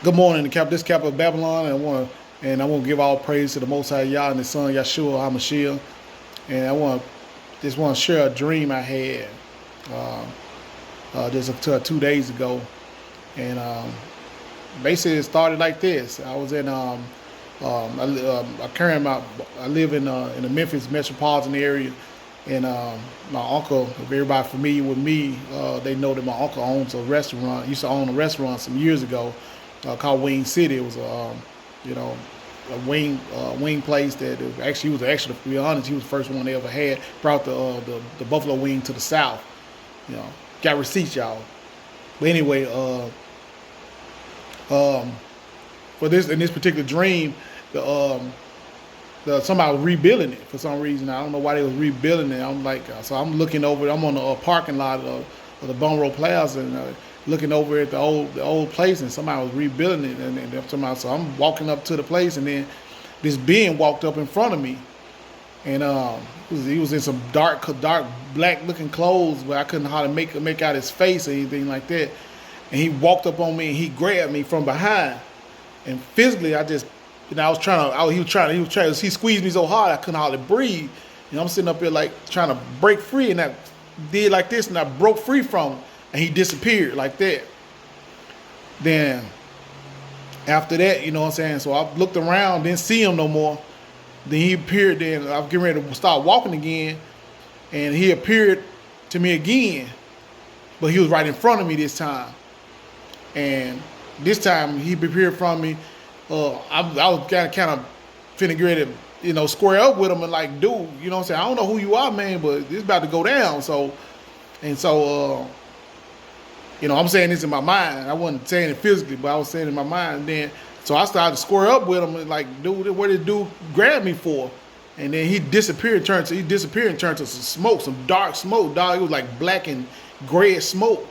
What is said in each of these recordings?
Good morning, this capital of Babylon, and I want to give all praise to the Most High Yah and His Son Yeshua Hamashiach. And just want to share a dream I had just 2 days ago, and basically it started like this. I was in I live in the Memphis metropolitan area, and my uncle, if everybody familiar with me, they know that my uncle owns a restaurant. Used to own a restaurant some years ago called Wing City. It was you know, a wing place that he was actually, to be honest, he was the first one they ever had. Brought the buffalo wing to the South. You know, got receipts, y'all. But anyway, for this particular dream, somebody was rebuilding it for some reason. I don't know why they was rebuilding it. I'm like, so I'm looking over. I'm on the parking lot of the Bone Road Plaza, and looking over at the old place, and somebody was rebuilding it. So I'm walking up to the place, and then this being walked up in front of me, and he was in some dark black looking clothes, where I couldn't hardly make out his face or anything like that. And he walked up on me, and he grabbed me from behind, and physically I just, he squeezed me so hard I couldn't hardly breathe. And I'm sitting up here like trying to break free, and I did like this, and I broke free from him, and he disappeared like that. Then after that, you know what I'm saying? So I looked around, didn't see him no more. Then he appeared. Then I was getting ready to start walking again, and he appeared to me again, but he was right in front of me this time. And this time he appeared from me. I was kind of finna get ready to, square up with him and like, dude, you know what I'm saying? I don't know who you are, man, but it's about to go down. So I'm saying this in my mind. I wasn't saying it physically, but I was saying it in my mind. And then, so I started to square up with him and like, dude, what did dude grab me for? And then he disappeared and turned to some smoke, some dark smoke, dog. It was like black and gray smoke.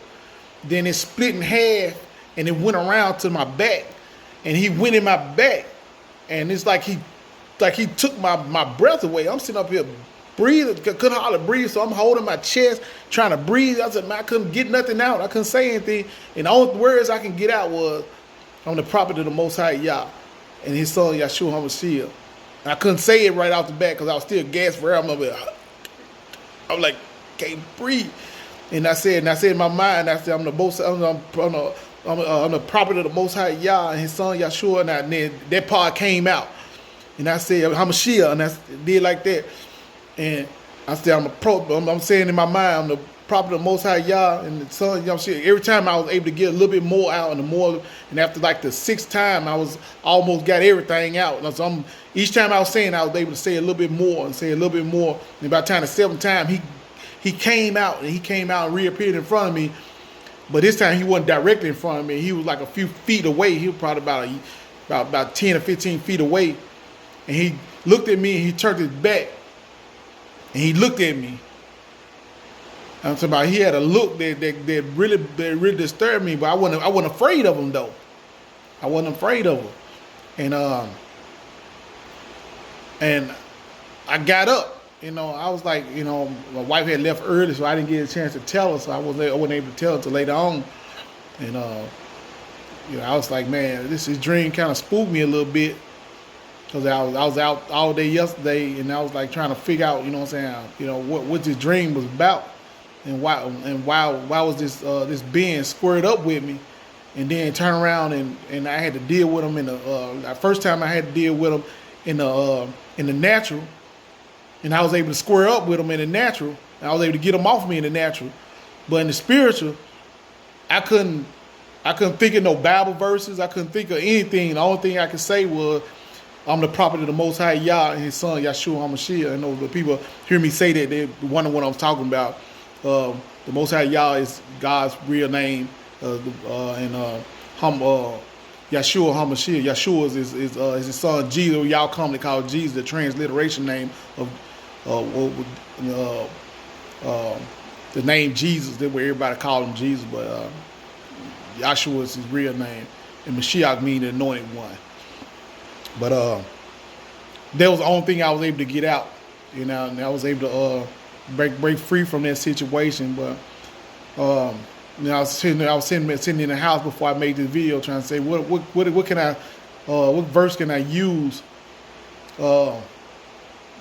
Then it split in half and it went around to my back. And he went in my back. And it's like he took my breath away. I'm sitting up here breathing, couldn't hardly breathe, so I'm holding my chest, trying to breathe. I said, man, I couldn't get nothing out. I couldn't say anything. And the only words I can get out was, I'm the property of the Most High Yah and His Son Yeshua HaMashiach. And I couldn't say it right off the bat because I was still gasped for air. I'm like, can't breathe. And I said in my mind, I said, I'm the property of the Most High Yah and His Son Yeshua. And then that part came out. And I said, HaMashiach, and I did like that. And I said, I'm saying in my mind, I'm the property of the Most High Yah and the Son. Every time I was able to get a little bit more out, and after like the sixth time, I was almost got everything out. And so each time I was saying, I was able to say a little bit more and say a little bit more. And by the time the seventh time, he came out and reappeared in front of me. But this time he wasn't directly in front of me. He was like a few feet away. He was probably about 10 or 15 feet away. And he looked at me and he turned his back. And he looked at me. I'm talking about he had a look that really disturbed me, but I wasn't afraid of him though. I wasn't afraid of him. And I got up. I was like, my wife had left early, so I didn't get a chance to tell her, so I wasn't able to tell her until later on. And I was like, man, this dream kind of spooked me a little bit. Because I was out all day yesterday, and I was like trying to figure out, what this dream was about, and why was this being squared up with me, and then turn around and I had to deal with him in the first time I had to deal with him in the natural, and I was able to square up with him in the natural, and I was able to get him off me in the natural, but in the spiritual, I couldn't think of no Bible verses, I couldn't think of anything. The only thing I could say was, I'm the property of the Most High Yah and His Son Yeshua HaMashiach. I know the people hear me say that, they wonder what I'm talking about. The Most High Yah is God's real name, and Yeshua HaMashiach. Yeshua is His son Jesus. Y'all commonly call Jesus the transliteration name of the name Jesus. That's what everybody call him Jesus, but Yeshua is his real name, and Mashiach means the anointed one. But that was the only thing I was able to get out, and I was able to break free from that situation. But I was sitting in the house before I made this video, trying to say what can I, what verse can I use, uh,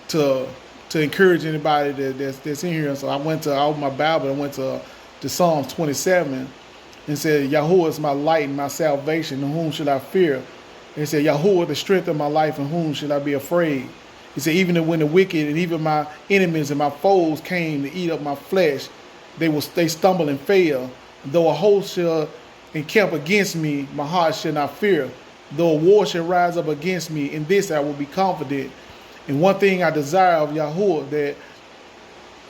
to encourage anybody that's in here. And so I opened my Bible and went to Psalms 27 and said, Yahuwah is my light and my salvation, and whom should I fear? And said, Yahuwah, the strength of my life, and whom should I be afraid? He said, even when the wicked and even my enemies and my foes came to eat up my flesh, they stumble and fail. Though a host shall encamp against me, my heart shall not fear. Though a war shall rise up against me, in this I will be confident. And one thing I desire of Yahuwah, that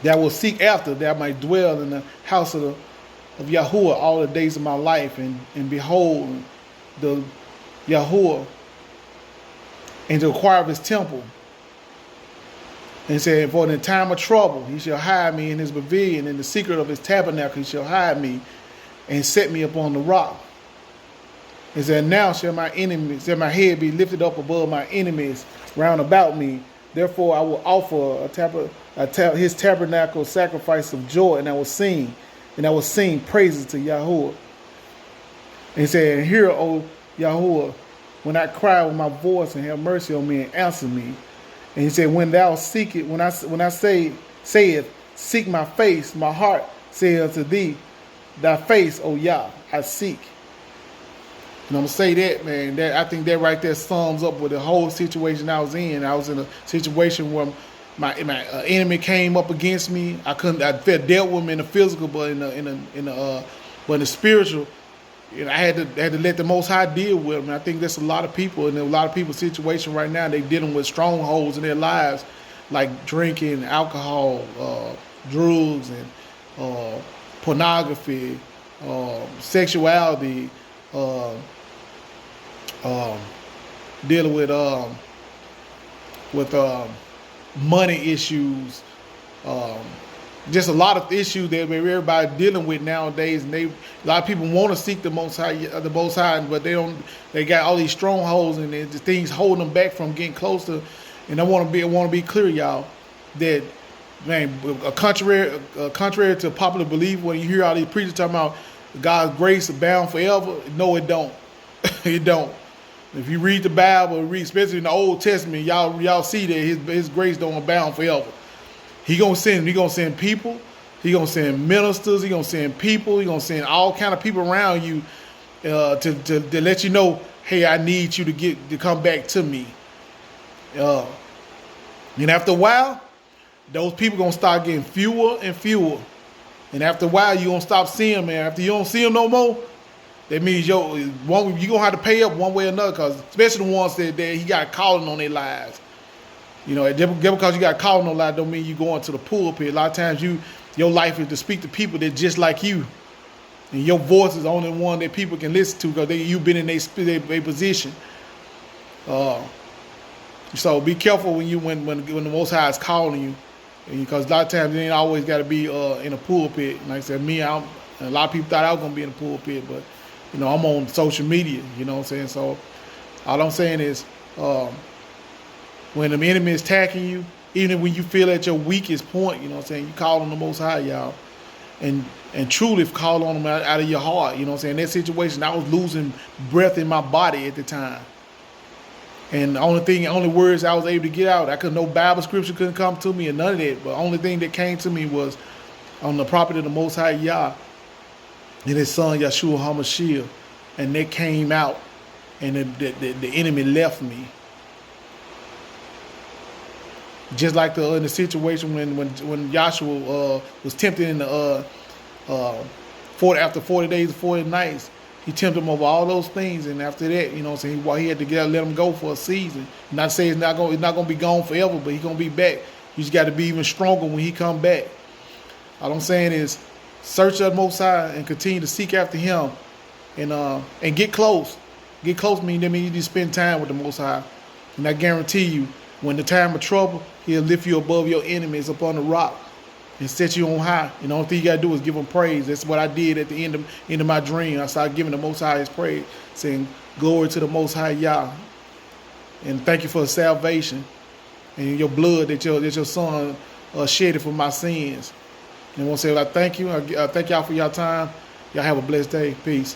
I will seek after, that I might dwell in the house of Yahuwah all the days of my life, and behold the Yahuwah, and to acquire of his temple. And he said, for in the time of trouble he shall hide me in his pavilion, in the secret of his tabernacle he shall hide me, and set me upon the rock. He said, now shall my head be lifted up above my enemies round about me. Therefore I will offer his tabernacle sacrifice of joy, and I will sing praises to Yahuwah. And he said, and hear, O Yahuwah, when I cry with my voice, and have mercy on me and answer me. And he said, when thou seek it, when I say it, seek my face, my heart saith unto thee, thy face, O Yah, I seek. And I'm gonna say that, man. I think that right there sums up with the whole situation I was in. I was in a situation where my enemy came up against me. I dealt with him in the physical, but in the spiritual, you know, I had to let the Most High deal with them. And I think there's a lot of people, and a lot of people's situation right now, they dealing with strongholds in their lives, like drinking, alcohol, drugs, and pornography, sexuality, dealing with money issues, just a lot of issues that everybody's dealing with nowadays. And a lot of people want to seek the Most High, but they got all these strongholds and the things holding them back from getting closer. And I want to be clear, y'all, that, man, contrary to popular belief, when you hear all these preachers talking about God's grace abound forever, no, it don't. It don't. If you read the Bible, especially in the Old Testament, y'all see that his grace don't abound forever. He gonna send people. He gonna send ministers. He gonna send people. He gonna send all kind of people around you to let you know, hey, I need you to come back to me. And after a while, those people gonna start getting fewer and fewer. And after a while, you gonna stop seeing them, man. After you don't see them no more, that means you're gonna have to pay up one way or another, because especially the ones that he got calling on their lives. You know, just because you got calling on lives don't mean you going to the pulpit. A lot of times your life is to speak to people that just like you, and your voice is the only one that people can listen to because you've been in their position. So be careful when the Most High is calling you, because a lot of times it ain't always got to be in a pulpit. Like I said, a lot of people thought I was gonna be in a pulpit, but you know, I'm on social media, you know what I'm saying? So all I'm saying is, when the enemy is attacking you, even when you feel at your weakest point, you know what I'm saying, you call on the Most High, y'all, and truly call on him out of your heart, you know what I'm saying? In that situation, I was losing breath in my body at the time. And the only words I was able to get out, no Bible scripture couldn't come to me, and none of that. But the only thing that came to me was on the property of the Most High Yah and his son Yeshua HaMashiach, and they came out, and the enemy left me. Just like in the situation when Joshua was tempted in the after 40 days and 40 nights, he tempted him over all those things, and after that, you know what I'm saying, he had to let him go for a season. Not to say it's not gonna be gone forever, but he's gonna be back. You just got to be even stronger when he come back. All I'm saying is, search the Most High and continue to seek after him, and get close. Get close means you need to spend time with the Most High. And I guarantee you, when the time of trouble, he'll lift you above your enemies up on the rock and set you on high. And the only thing you got to do is give him praise. That's what I did at the end of my dream. I started giving the Most High his praise, saying, glory to the Most High Yah. And thank you for the salvation and your blood that your son shedded for my sins. And I want to say, I thank you. I thank y'all for your time. Y'all have a blessed day. Peace.